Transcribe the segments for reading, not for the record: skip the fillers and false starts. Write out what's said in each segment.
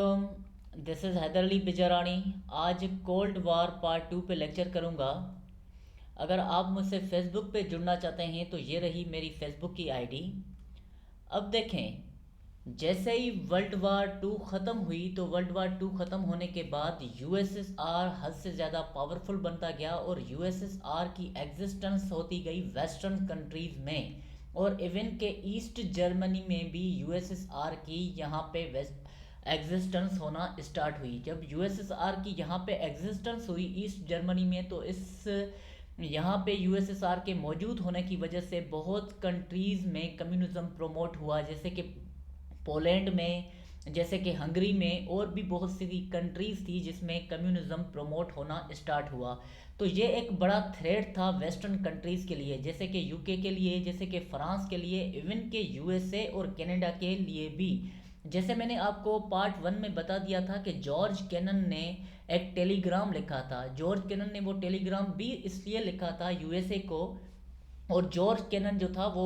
अस्सलामुअलैकुम। This is Haider Ali Bijarani. आज cold वार part 2 पे लेक्चर करूँगा। अगर आप मुझसे फ़ेसबुक पे जुड़ना चाहते हैं तो ये रही मेरी फ़ेसबुक की आईडी। अब देखें, जैसे ही वर्ल्ड वार टू ख़त्म हुई तो वर्ल्ड वार टू ख़त्म होने के बाद यूएसएसआर हद से ज़्यादा पावरफुल बनता गया और यूएसएसआर की एग्जिस्टेंस होती गई वेस्टर्न कंट्रीज़ में, और इवन के ईस्ट जर्मनी में भी यूएसएसआर की यहाँ पे वेस्ट एग्जिस्टेंस होना स्टार्ट हुई। जब यूएसएसआर की यहाँ पे एग्जिस्टेंस हुई ईस्ट जर्मनी में, तो इस यहाँ पे यूएसएसआर के मौजूद होने की वजह से बहुत कंट्रीज़ में कम्युनिज्म प्रमोट हुआ, जैसे कि पोलैंड में, जैसे कि हंगरी में, और भी बहुत सी कंट्रीज़ थी जिसमें कम्युनिज्म प्रमोट होना स्टार्ट हुआ। तो ये एक बड़ा थ्रेट था वेस्टर्न कंट्रीज़ के लिए, जैसे कि यूके के लिए, जैसे कि फ्रांस के लिए, इवन के यूएसए और कनाडा के लिए भी। जैसे मैंने आपको पार्ट 1 में बता दिया था कि जॉर्ज कैनन ने एक टेलीग्राम लिखा था। जॉर्ज कैनन ने वो टेलीग्राम भी इसलिए लिखा था यूएसए को, और जॉर्ज कैनन जो था वो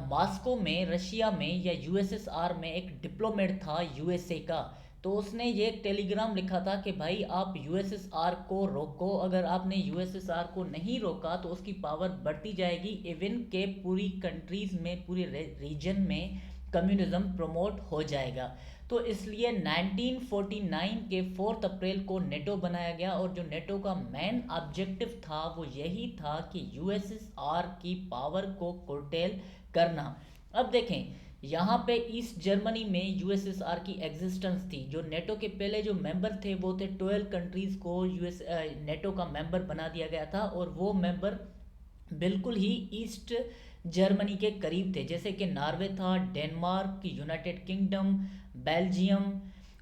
मॉस्को में, रशिया में या यूएसएसआर में एक डिप्लोमेट था यूएसए का। तो उसने ये एक टेलीग्राम लिखा था कि भाई आप यूएसएसआर को रोको, अगर आपने यूएसएसआर को नहीं रोका तो उसकी पावर बढ़ती जाएगी, इवन के पूरी कंट्रीज़ में, पूरे रीजन में कम्युनिज्म प्रमोट हो जाएगा। तो इसलिए 1949 के 4 अप्रैल को नेटो बनाया गया, और जो नेटो का मेन ऑब्जेक्टिव था वो यही था कि यूएसएसआर की पावर को कुर्टेल करना। अब देखें, यहाँ पे ईस्ट जर्मनी में यूएसएसआर की एग्जिस्टेंस थी। जो नेटो के पहले जो मेंबर थे वो थे 12 कंट्रीज़ को नेटो का मेंबर बना दिया गया था, और वो मेंबर बिल्कुल ही ईस्ट जर्मनी के करीब थे, जैसे कि नॉर्वे था, डेनमार्क, यूनाइटेड किंगडम, बेल्जियम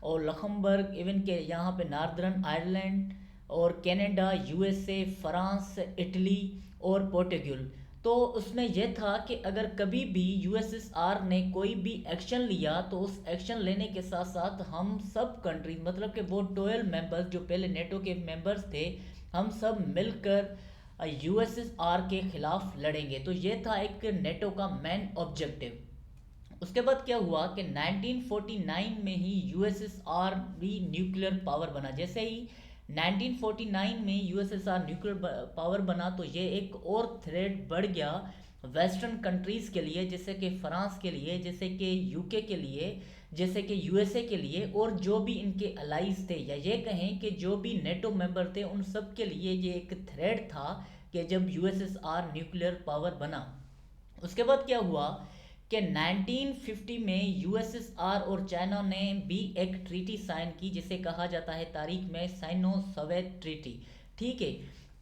और लक्समबर्ग, इवन के यहाँ पे नॉर्दर्न आयरलैंड और कनाडा, यूएसए, फ्रांस, इटली और पोर्टुगल। तो उसमें यह था कि अगर कभी भी यूएसएसआर ने कोई भी एक्शन लिया तो उस एक्शन लेने के साथ साथ हम सब कंट्री, मतलब कि वो 12 मेंबर्स जो पहले नेटो के मेंबर्स थे, हम सब मिलकर यूएसएसआर के खिलाफ लड़ेंगे। तो ये था एक नेटो का मेन ऑब्जेक्टिव। उसके बाद क्या हुआ कि 1949 में ही यूएसएसआर भी न्यूक्लियर पावर बना। जैसे ही 1949 में यूएसएसआर न्यूक्लियर पावर बना तो ये एक और थ्रेट बढ़ गया वेस्टर्न कंट्रीज़ के लिए, जैसे कि फ्रांस के लिए, जैसे कि यूके के लिए, जैसे कि यूएसए के लिए, और जो भी इनके अलाइज थे, या ये कहें कि जो भी नेटो मेंबर थे, उन सब के लिए ये एक थ्रेट था कि जब यूएसएसआर न्यूक्लियर पावर बना। उसके बाद क्या हुआ कि 1950 में यूएसएसआर और चाइना ने भी एक ट्रीटी साइन की, जिसे कहा जाता है तारीख में साइनो सोवियत ट्रीटी। ठीक है,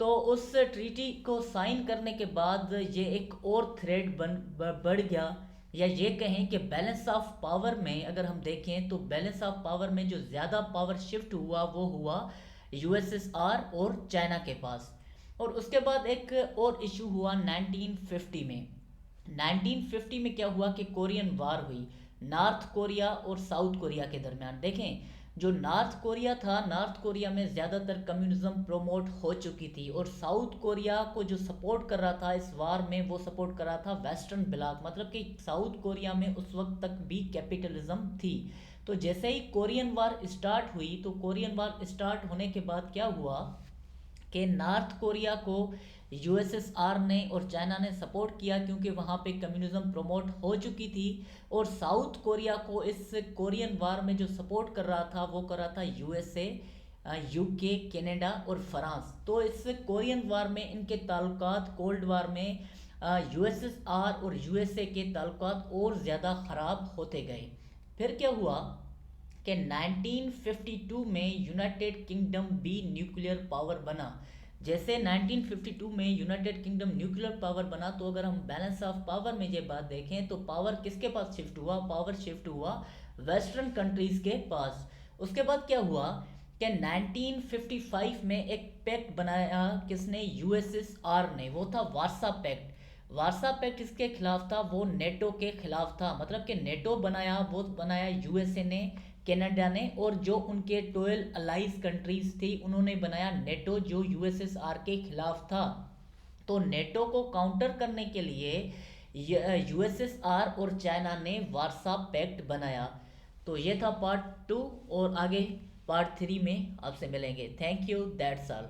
तो उस ट्रीटी को साइन करने के बाद ये एक और थ्रेड बढ़ गया, या ये कहें कि बैलेंस ऑफ पावर में अगर हम देखें तो बैलेंस ऑफ पावर में जो ज़्यादा पावर शिफ्ट हुआ वो हुआ यूएसएसआर और चाइना के पास। और उसके बाद एक और इशू हुआ 1950 में। 1950 में क्या हुआ कि कोरियन वार हुई नॉर्थ कोरिया और साउथ कोरिया के दरमियान। देखें, जो नॉर्थ कोरिया था, नॉर्थ कोरिया में ज़्यादातर कम्युनिज्म प्रोमोट हो चुकी थी, और साउथ कोरिया को जो सपोर्ट कर रहा था इस वार में, वो सपोर्ट कर रहा था वेस्टर्न ब्लॉक, मतलब कि साउथ कोरिया में उस वक्त तक भी कैपिटलिज्म थी। तो जैसे ही कोरियन वार स्टार्ट हुई, तो कोरियन वार स्टार्ट होने के बाद क्या हुआ कि नॉर्थ कोरिया को यूएसएसआर ने और चाइना ने सपोर्ट किया, क्योंकि वहाँ पे कम्युनिज्म प्रमोट हो चुकी थी, और साउथ कोरिया को इस कोरियन वार में जो सपोर्ट कर रहा था वो कर रहा था यूएसए, यूके, कनाडा और फ्रांस। तो इस कोरियन वार में इनके ताल्लुकात, कोल्ड वार में यूएसएसआर और यूएसए के ताल्लुकात और ज़्यादा ख़राब होते गए। फिर क्या हुआ कि 1952 में यूनाइटेड किंगडम भी न्यूक्लियर पावर बना। जैसे 1952 में यूनाइटेड किंगडम न्यूक्लियर पावर बना, तो अगर हम बैलेंस ऑफ पावर में ये बात देखें तो पावर किसके पास शिफ्ट हुआ? पावर शिफ्ट हुआ वेस्टर्न कंट्रीज़ के पास। उसके बाद क्या हुआ कि 1955 में एक पैक्ट बनाया, किसने? यूएसएसआर ने। वो था वार्सा पैक्ट। वार्सा पैक्ट किसके खिलाफ था? वो नेटो के खिलाफ था। मतलब कि नेटो बनाया, वो बनाया यूएसए ने, कनाडा ने, और जो उनके 12 अलाइज कंट्रीज थी उन्होंने बनाया नेटो, जो यूएसएसआर के खिलाफ था। तो नेटो को काउंटर करने के लिए यूएसएसआर और चाइना ने वार्सा पैक्ट बनाया। तो ये था पार्ट 2 और आगे पार्ट 3 में आपसे मिलेंगे। Thank you, that's all.